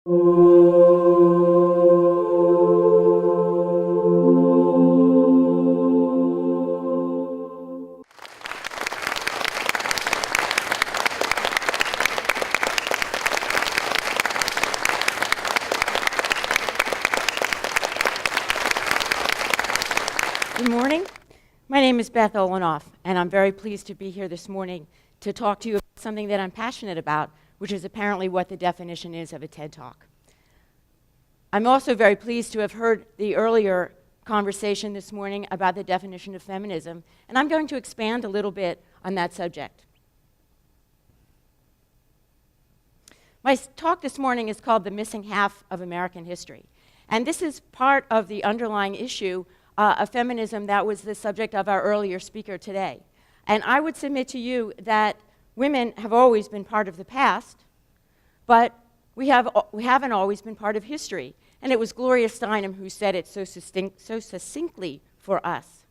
Good morning. My name is Beth Olanoff, and I'm very pleased to be here this morning to talk to you about something that I'm passionate about, which is apparently what the definition is of a TED Talk. I'm also very pleased to have heard the earlier conversation this morning about the definition of feminism, and I'm going to expand a little bit on that subject. My talk this morning is called The Missing Half of American History, and this is part of the underlying issue of feminism that was the subject of our earlier speaker today. And I would submit to you that women have always been part of the past, but we haven't always been part of history. And it was Gloria Steinem who said it so succinctly for us.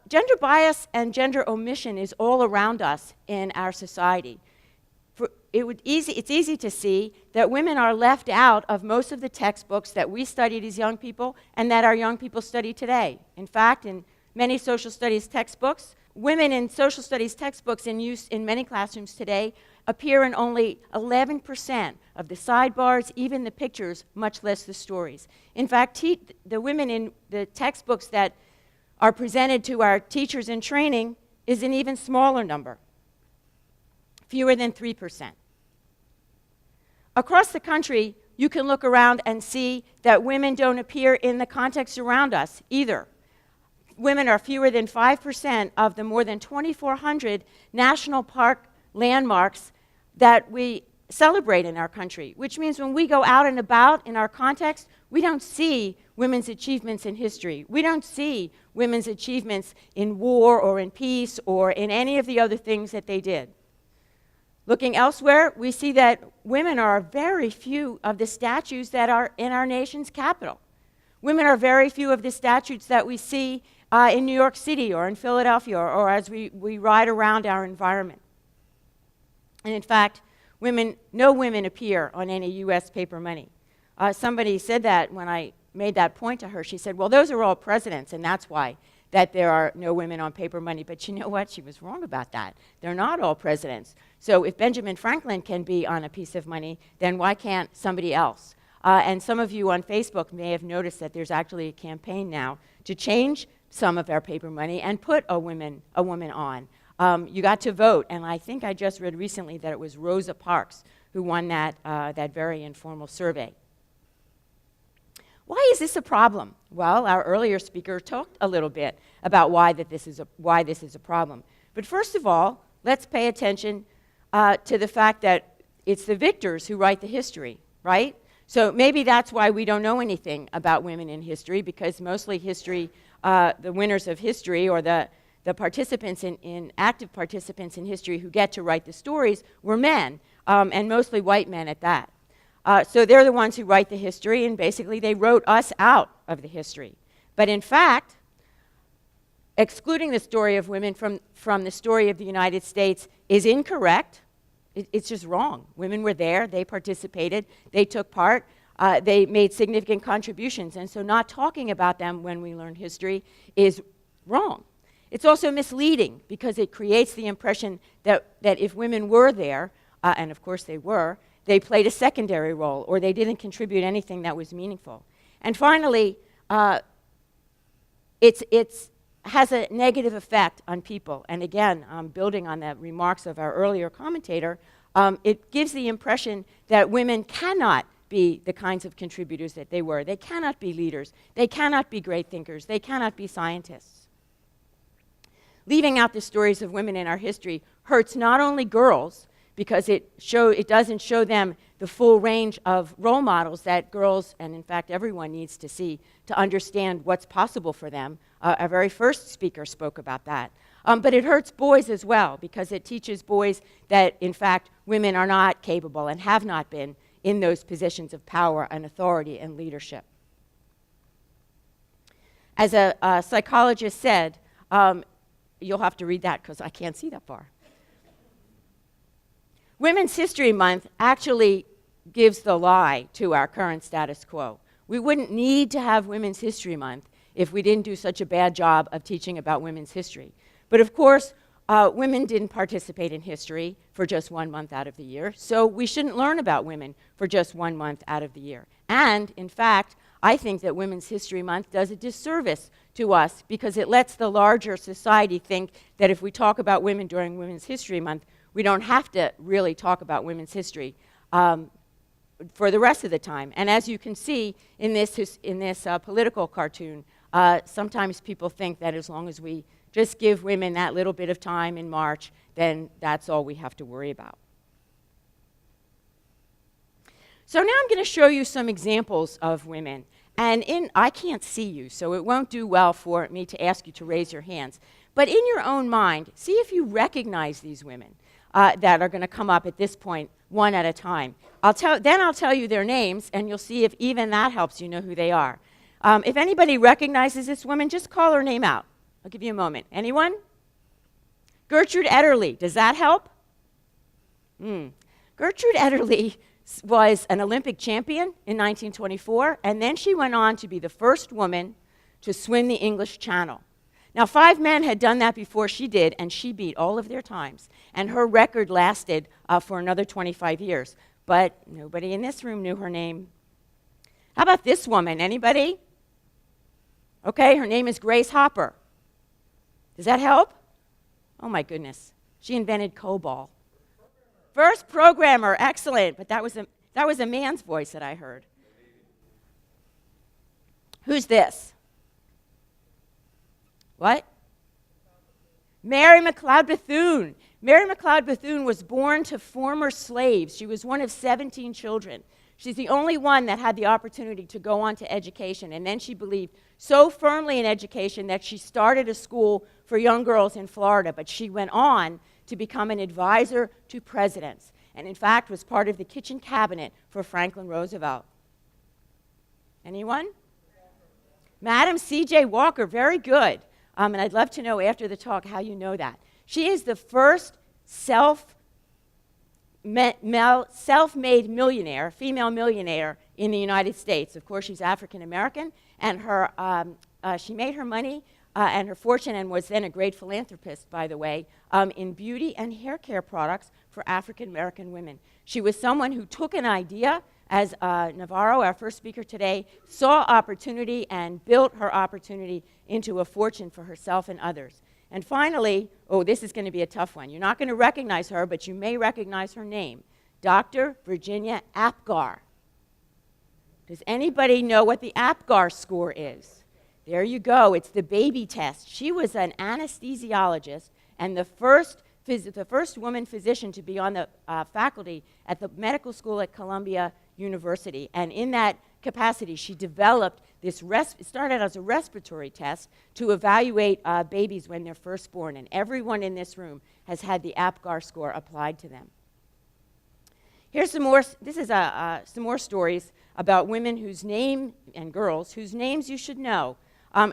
Gender bias and gender omission is all around us in our society. It's easy to see that women are left out of most of the textbooks that we studied as young people and that our young people study today. In fact, in many social studies textbooks, women in social studies textbooks in use in many classrooms today appear in only 11% of the sidebars, even the pictures, much less the stories. In fact, the women in the textbooks that are presented to our teachers in training is an even smaller number, fewer than 3%. Across the country, you can look around and see that women don't appear in the context around us either. Women are fewer than 5% of the more than 2,400 national park landmarks that we celebrate in our country, which means when we go out and about in our context, we don't see women's achievements in history. We don't see women's achievements in war or in peace or in any of the other things that they did. Looking elsewhere, we see that women are very few of the statues that are in our nation's capital. Women are very few of the statues that we see in New York City or in Philadelphia or as we ride around our environment. And in fact, no women appear on any U.S. paper money. Somebody said that when I made that point to her. She said, well, those are all presidents, and that's why that there are no women on paper money. But you know what? She was wrong about that. They're not all presidents. So if Benjamin Franklin can be on a piece of money, then why can't somebody else? And some of you on Facebook may have noticed that there's actually a campaign now to change some of our paper money and put a woman on. You got to vote, and I think I just read recently that it was Rosa Parks who won that very informal survey. Why is this a problem? Well, our earlier speaker talked a little bit about why this is a problem. But first of all, let's pay attention to the fact that it's the victors who write the history, right? So maybe that's why we don't know anything about women in history, because mostly history, the winners of history or the participants active participants in history who get to write the stories were men, and mostly white men at that. So they're the ones who write the history, and basically they wrote us out of the history. But in fact, excluding the story of women from the story of the United States is incorrect. It's just wrong. Women were there, they participated, they took part, they made significant contributions, and so not talking about them when we learn history is wrong. It's also misleading because it creates the impression that if women were there, and of course they were, they played a secondary role or they didn't contribute anything that was meaningful. And finally, it has a negative effect on people. And again, building on the remarks of our earlier commentator, it gives the impression that women cannot be the kinds of contributors that they were. They cannot be leaders. They cannot be great thinkers. They cannot be scientists. Leaving out the stories of women in our history hurts not only girls, because it doesn't show them the full range of role models that girls, and in fact everyone, needs to see to understand what's possible for them. Our very first speaker spoke about that. But it hurts boys as well, because it teaches boys that, in fact, women are not capable and have not been in those positions of power and authority and leadership. As a psychologist said, you'll have to read that because I can't see that far. Women's History Month actually gives the lie to our current status quo. We wouldn't need to have Women's History Month if we didn't do such a bad job of teaching about women's history. But of course, women didn't participate in history for just 1 month out of the year, so we shouldn't learn about women for just 1 month out of the year. And, in fact, I think that Women's History Month does a disservice to us because it lets the larger society think that if we talk about women during Women's History Month, we don't have to really talk about women's history for the rest of the time. And as you can see in this political cartoon, sometimes people think that as long as we just give women that little bit of time in March, then that's all we have to worry about. So now I'm going to show you some examples of women. And I can't see you, so it won't do well for me to ask you to raise your hands. But in your own mind, see if you recognize these women that are going to come up at this point, one at a time. Then I'll tell you their names, and you'll see if even that helps you know who they are. If anybody recognizes this woman, just call her name out. I'll give you a moment. Anyone? Gertrude Ederle. Does that help? Gertrude Ederle was an Olympic champion in 1924, and then she went on to be the first woman to swim the English Channel. Now, 5 men had done that before she did, and she beat all of their times. And her record lasted for another 25 years. But nobody in this room knew her name. How about this woman? Anybody? Okay, her name is Grace Hopper. Does that help? Oh, my goodness. She invented COBOL. First programmer, excellent. But that was a man's voice that I heard. Who's this? What? Mary McLeod Bethune. Mary McLeod Bethune was born to former slaves. She was one of 17 children. She's the only one that had the opportunity to go on to education. And then she believed so firmly in education that she started a school for young girls in Florida. But she went on to become an advisor to presidents. And in fact, was part of the kitchen cabinet for Franklin Roosevelt. Anyone? Madam C.J. Walker, very good. And I'd love to know after the talk how you know that. She is the first self-made millionaire, female millionaire in the United States. Of course, she's African American, and she made her money and her fortune and was then a great philanthropist, by the way, in beauty and hair care products for African American women. She was someone who took an idea, as Navarro, our first speaker today, saw opportunity and built her opportunity into a fortune for herself and others. And finally, this is going to be a tough one. You're not going to recognize her, but you may recognize her name, Dr. Virginia Apgar. Does anybody know what the Apgar score is? There you go. It's the baby test. She was an anesthesiologist and the first woman physician to be on the faculty at the medical school at Columbia University. And in that capacity, she developed this, it started as a respiratory test to evaluate babies when they're first born. And everyone in this room has had the Apgar score applied to them. Here's some more, some more stories about women whose name, and girls, whose names you should know.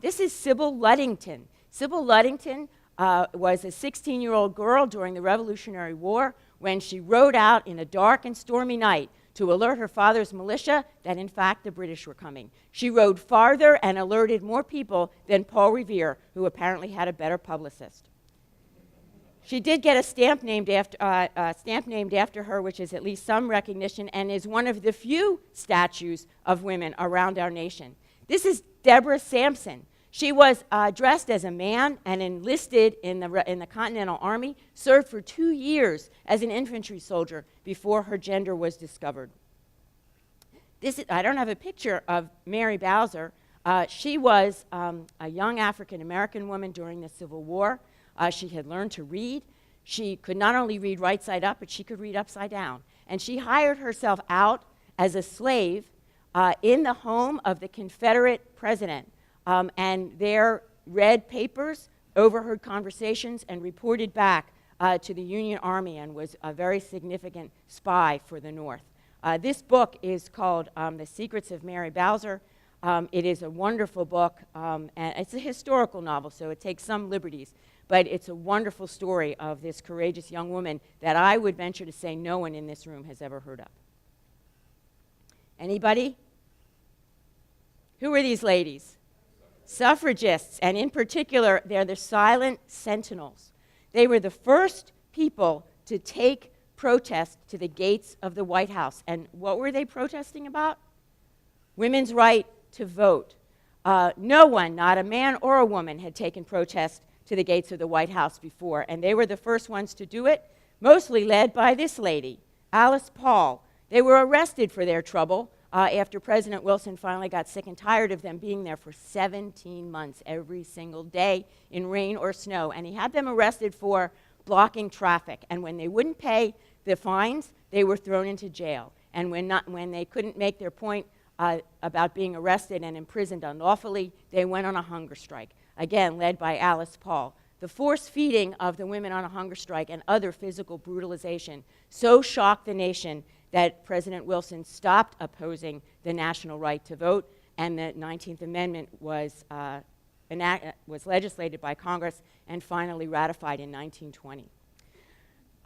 This is Sybil Ludington. Sybil Ludington was a 16-year-old girl during the Revolutionary War when she rode out in a dark and stormy night to alert her father's militia that, in fact, the British were coming. She rode farther and alerted more people than Paul Revere, who apparently had a better publicist. She did get a stamp named after her, which is at least some recognition, and is one of the few statues of women around our nation. This is Deborah Sampson. She was dressed as a man and enlisted in the Continental Army, served for 2 years as an infantry soldier before her gender was discovered. I don't have a picture of Mary Bowser. She was a young African-American woman during the Civil War. She had learned to read. She could not only read right side up, but she could read upside down. And she hired herself out as a slave in the home of the Confederate president. And there read papers, overheard conversations, and reported back to the Union Army and was a very significant spy for the North. This book is called The Secrets of Mary Bowser. It is a wonderful book, and it's a historical novel, so it takes some liberties. But it's a wonderful story of this courageous young woman that I would venture to say no one in this room has ever heard of. Anybody? Who are these ladies? Suffragists, and in particular, they're the silent Sentinels. They were the first people to take protest to the gates of the White House. And what were they protesting about? Women's right to vote. No one, not a man or a woman, had taken protest to the gates of the White House before, and they were the first ones to do it, mostly led by this lady, Alice Paul. They were arrested for their trouble after President Wilson finally got sick and tired of them being there for 17 months every single day in rain or snow, and he had them arrested for blocking traffic, and when they wouldn't pay the fines, they were thrown into jail, and when they couldn't make their point about being arrested and imprisoned unlawfully, they went on a hunger strike, again led by Alice Paul. The force feeding of the women on a hunger strike and other physical brutalization so shocked the nation that President Wilson stopped opposing the national right to vote, and the 19th Amendment was legislated by Congress and finally ratified in 1920.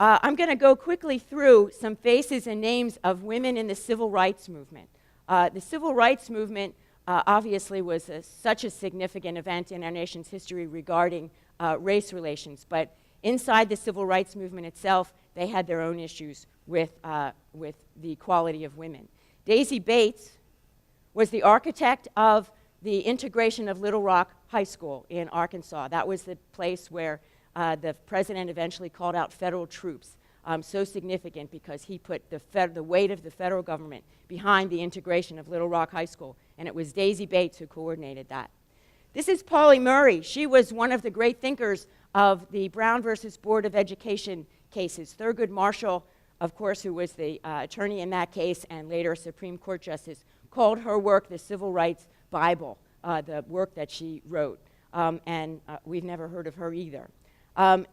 I'm going to go quickly through some faces and names of women in the civil rights movement. The civil rights movement obviously was such a significant event in our nation's history regarding race relations, but inside the civil rights movement itself, they had their own issues with the equality of women. Daisy Bates was the architect of the integration of Little Rock High School in Arkansas. That was the place where the president eventually called out federal troops. So significant because he put the weight of the federal government behind the integration of Little Rock High School, and it was Daisy Bates who coordinated that. This is Pauli Murray. She was one of the great thinkers of the Brown versus Board of Education cases. Thurgood Marshall, of course, who was the attorney in that case and later a Supreme Court justice, called her work the Civil Rights Bible, the work that she wrote, and we've never heard of her either.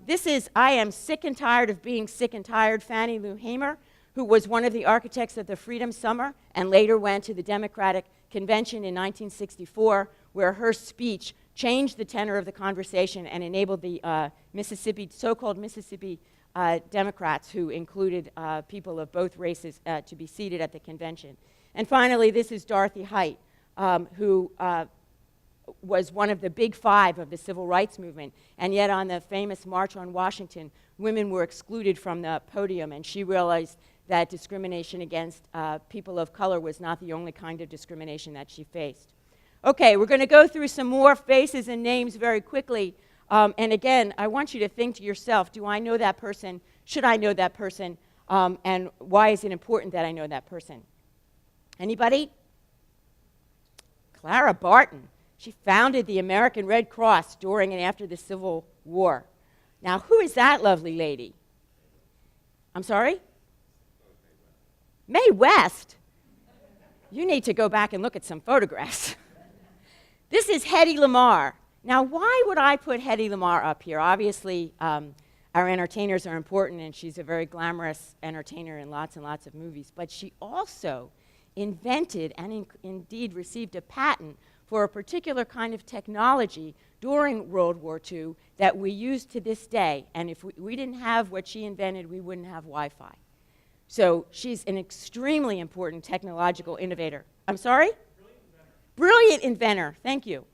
This is I Am Sick and Tired of Being Sick and Tired, Fannie Lou Hamer, who was one of the architects of the Freedom Summer and later went to the Democratic Convention in 1964, where her speech changed the tenor of the conversation and enabled the so-called Mississippi Democrats, who included people of both races, to be seated at the convention. And finally, this is Dorothy Height, who was one of the big five of the civil rights movement, and yet on the famous March on Washington, women were excluded from the podium, and she realized that discrimination against people of color was not the only kind of discrimination that she faced. Okay, we're going to go through some more faces and names very quickly, and again, I want you to think to yourself, do I know that person? Should I know that person? And why is it important that I know that person? Anybody? Clara Barton. She founded the American Red Cross during and after the Civil War. Now, who is that lovely lady? I'm sorry? Mae West. You need to go back and look at some photographs. This is Hedy Lamarr. Now, why would I put Hedy Lamarr up here? Obviously, our entertainers are important, and she's a very glamorous entertainer in lots and lots of movies. But she also invented and indeed received a patent for a particular kind of technology during World War II that we use to this day. And if we didn't have what she invented, we wouldn't have Wi-Fi. So she's an extremely important technological innovator. I'm sorry? Brilliant inventor. Thank you.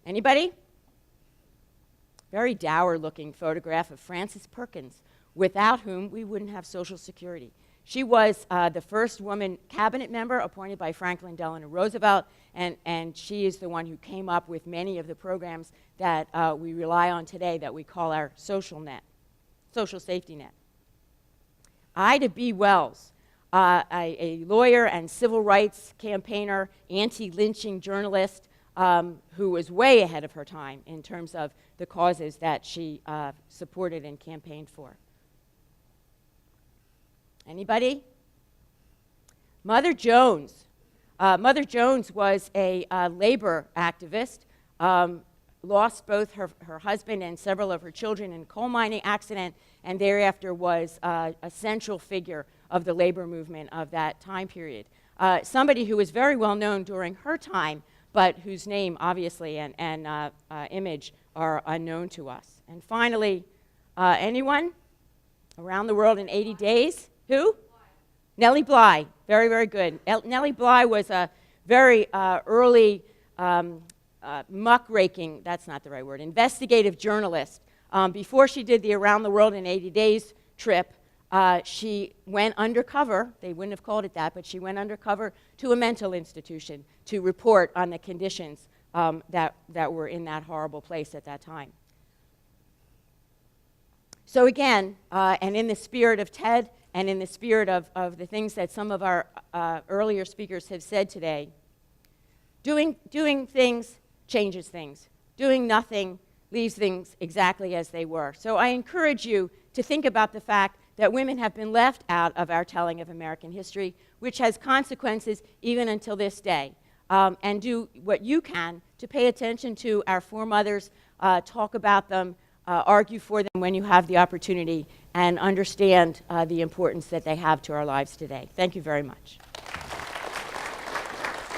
Anybody? Very dour-looking photograph of Frances Perkins, without whom we wouldn't have Social Security. She was the first woman cabinet member appointed by Franklin Delano Roosevelt, and she is the one who came up with many of the programs that we rely on today that we call our social safety net. Ida B. Wells, a lawyer and civil rights campaigner, anti-lynching journalist, who was way ahead of her time in terms of the causes that she supported and campaigned for. Anybody? Mother Jones. Mother Jones was a labor activist, lost both her husband and several of her children in a coal mining accident, and thereafter was a central figure of the labor movement of that time period. Somebody who was very well known during her time, but whose name, obviously, and image are unknown to us. And finally, anyone? Around the World in 80 Days? Who? Nellie Bly, very, very good. Nellie Bly was a very early muckraking, that's not the right word, investigative journalist. Before she did the Around the World in 80 Days trip, she went undercover, they wouldn't have called it that, but she went undercover to a mental institution to report on the conditions that were in that horrible place at that time. So again, and in the spirit of TED, and in the spirit of the things that some of our earlier speakers have said today, doing things changes things. Doing nothing leaves things exactly as they were. So I encourage you to think about the fact that women have been left out of our telling of American history, which has consequences even until this day. And do what you can to pay attention to our foremothers, talk about them, argue for them when you have the opportunity, and understand the importance that they have to our lives today. Thank you very much.